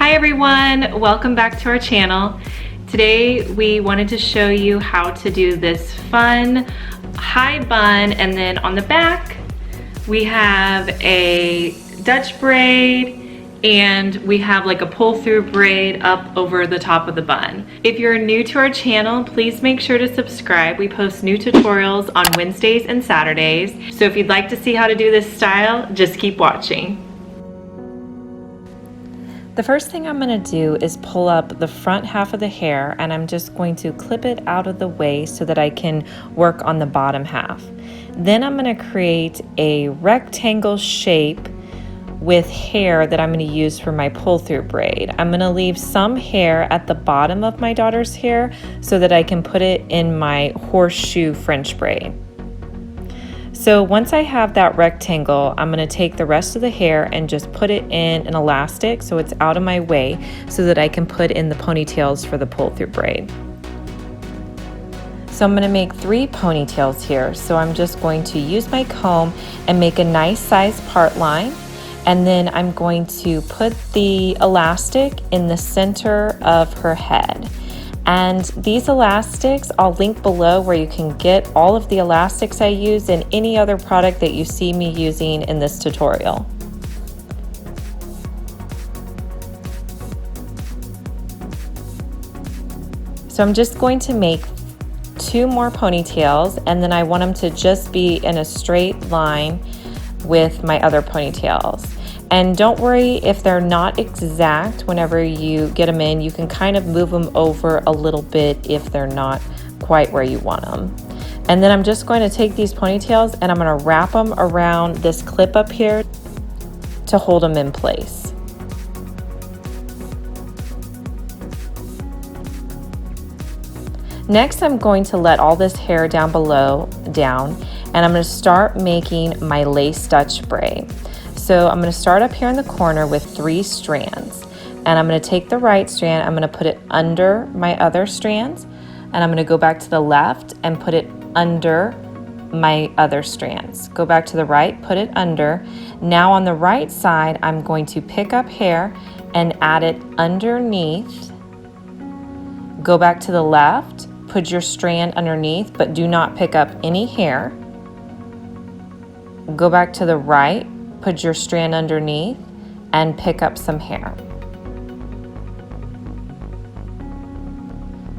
Hi everyone, welcome back to our channel. Today we wanted to show you how to do this fun high bun, and then on the back we have a Dutch braid and we have like a pull-through braid up over the top of the bun. If you're new to our channel, please make sure to subscribe. We post new tutorials on Wednesdays and Saturdays. So if you'd like to see how to do this style, just keep watching. The first thing I'm going to do is pull up the front half of the hair, and I'm just going to clip it out of the way so that I can work on the bottom half. Then I'm going to create a rectangle shape with hair that I'm going to use for my pull-through braid. I'm going to leave some hair at the bottom of my daughter's hair so that I can put it in my horseshoe French braid. So once I have that rectangle, I'm going to take the rest of the hair and just put it in an elastic so it's out of my way so that I can put in the ponytails for the pull-through braid. So I'm going to make 3 ponytails here. So I'm just going to use my comb and make a nice size part line. And then I'm going to put the elastic in the center of her head. And these elastics, I'll link below where you can get all of the elastics I use and any other product that you see me using in this tutorial. So I'm just going to make 2 more ponytails, and then I want them to just be in a straight line with my other ponytails. And don't worry if they're not exact whenever you get them in. You can kind of move them over a little bit if they're not quite where you want them. And then I'm just going to take these ponytails and I'm going to wrap them around this clip up here to hold them in place. Next, I'm going to let all this hair down below down, and I'm going to start making my lace Dutch braid. So I'm going to start up here in the corner with 3 strands, and I'm going to take the right strand, I'm going to put it under my other strands, and I'm going to go back to the left and put it under my other strands. Go back to the right, put it under. Now on the right side, I'm going to pick up hair and add it underneath. Go back to the left, put your strand underneath, but do not pick up any hair. Go back to the right, put your strand underneath, and pick up some hair.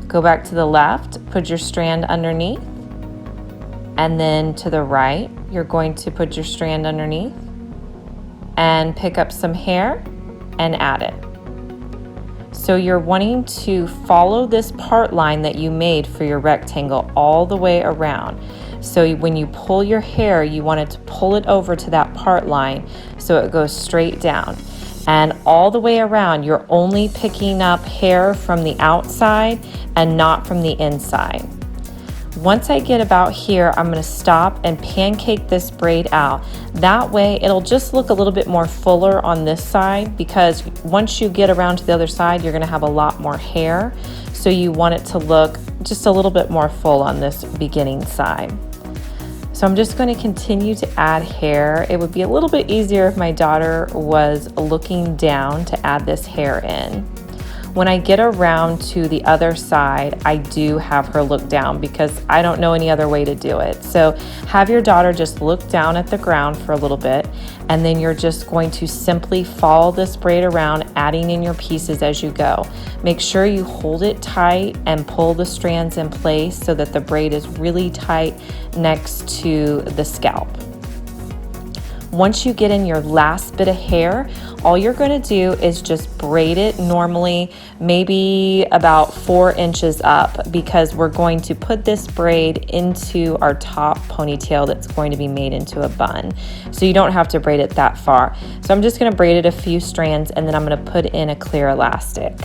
Go back to the left, put your strand underneath, and then to the right, you're going to put your strand underneath and pick up some hair and add it. So you're wanting to follow this part line that you made for your rectangle all the way around. So when you pull your hair, you want it to pull it over to that part line so it goes straight down. And all the way around, you're only picking up hair from the outside and not from the inside. Once I get about here, I'm going to stop and pancake this braid out. That way it'll just look a little bit more fuller on this side, because once you get around to the other side, you're going to have a lot more hair. So you want it to look just a little bit more full on this beginning side. So I'm just going to continue to add hair. It would be a little bit easier if my daughter was looking down to add this hair in. When I get around to the other side, I do have her look down because I don't know any other way to do it. So have your daughter just look down at the ground for a little bit, and then you're just going to simply follow this braid around, adding in your pieces as you go. Make sure you hold it tight and pull the strands in place so that the braid is really tight next to the scalp. Once you get in your last bit of hair, all you're going to do is just braid it normally, maybe about 4 inches up, because we're going to put this braid into our top ponytail that's going to be made into a bun. So you don't have to braid it that far. So I'm just going to braid it a few strands, and then I'm going to put in a clear elastic.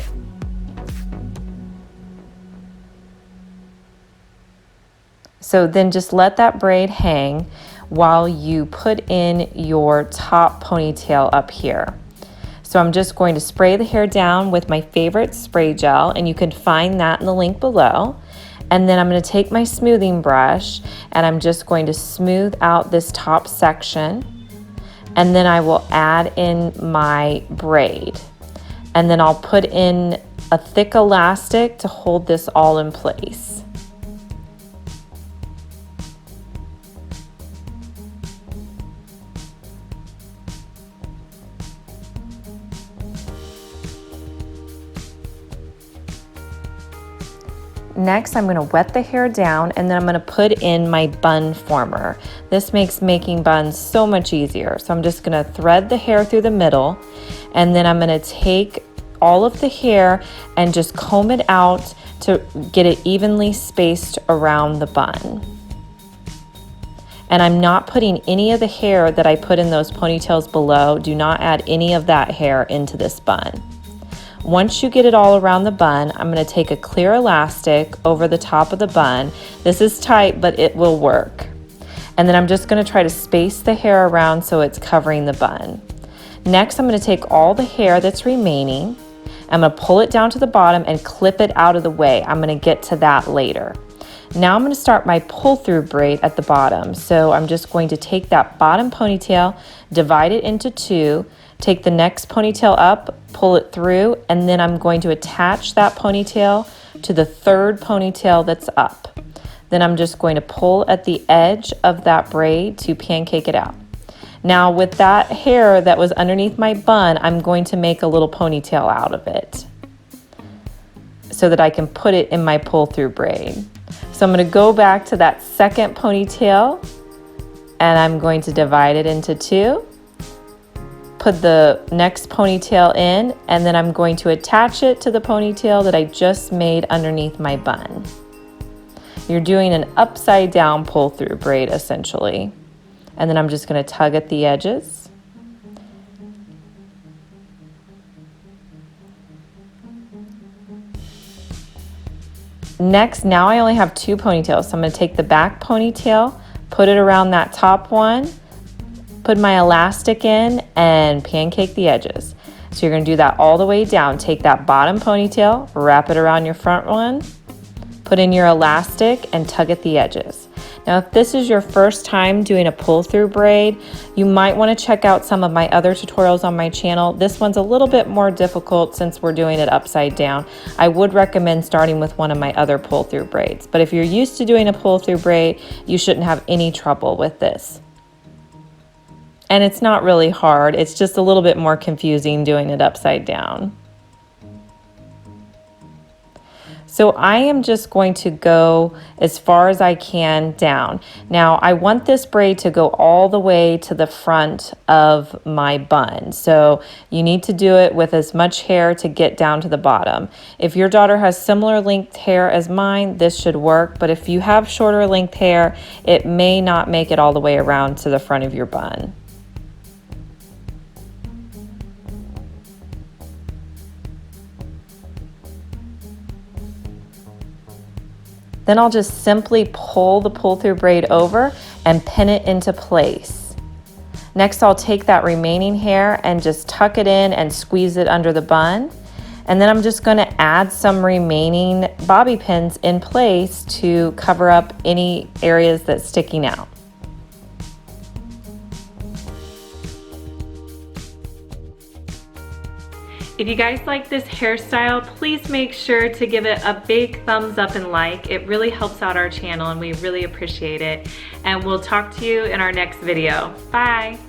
So then just let that braid hang while you put in your top ponytail up here. So I'm just going to spray the hair down with my favorite spray gel, and you can find that in the link below. And then I'm going to take my smoothing brush and I'm just going to smooth out this top section, and then I will add in my braid. And then I'll put in a thick elastic to hold this all in place. Next, I'm going to wet the hair down and then I'm going to put in my bun former. This makes making buns so much easier. So I'm just going to thread the hair through the middle, and then I'm going to take all of the hair and just comb it out to get it evenly spaced around the bun. And I'm not putting any of the hair that I put in those ponytails below. Do not add any of that hair into this bun. Once you get it all around the bun, I'm going to take a clear elastic over the top of the bun. This is tight, but it will work. And then I'm just going to try to space the hair around so it's covering the bun. Next, I'm going to take all the hair that's remaining. I'm going to pull it down to the bottom and clip it out of the way. I'm going to get to that later. Now I'm going to start my pull-through braid at the bottom. So I'm just going to take that bottom ponytail, divide it into two, take the next ponytail up, pull it through, and then I'm going to attach that ponytail to the third ponytail that's up. Then I'm just going to pull at the edge of that braid to pancake it out. Now with that hair that was underneath my bun, I'm going to make a little ponytail out of it so that I can put it in my pull-through braid. So I'm going to go back to that second ponytail and I'm going to divide it into two, put the next ponytail in, and then I'm going to attach it to the ponytail that I just made underneath my bun. You're doing an upside down pull-through braid essentially. And then I'm just going to tug at the edges. Next, now I only have two ponytails, so I'm going to take the back ponytail, put it around that top one, put my elastic in, and pancake the edges. So you're going to do that all the way down. Take that bottom ponytail, wrap it around your front one, put in your elastic, and tug at the edges. Now, if this is your first time doing a pull-through braid, you might want to check out some of my other tutorials on my channel. This one's a little bit more difficult since we're doing it upside down. I would recommend starting with one of my other pull-through braids. But if you're used to doing a pull-through braid, you shouldn't have any trouble with this. And it's not really hard. It's just a little bit more confusing doing it upside down. So I am just going to go as far as I can down. Now I want this braid to go all the way to the front of my bun. So you need to do it with as much hair to get down to the bottom. If your daughter has similar length hair as mine, this should work. But if you have shorter length hair, it may not make it all the way around to the front of your bun. Then I'll just simply pull the pull-through braid over and pin it into place. Next, I'll take that remaining hair and just tuck it in and squeeze it under the bun. And then I'm just going to add some remaining bobby pins in place to cover up any areas that's sticking out. If you guys like this hairstyle, please make sure to give it a big thumbs up and like. It really helps out our channel and we really appreciate it. And we'll talk to you in our next video. Bye.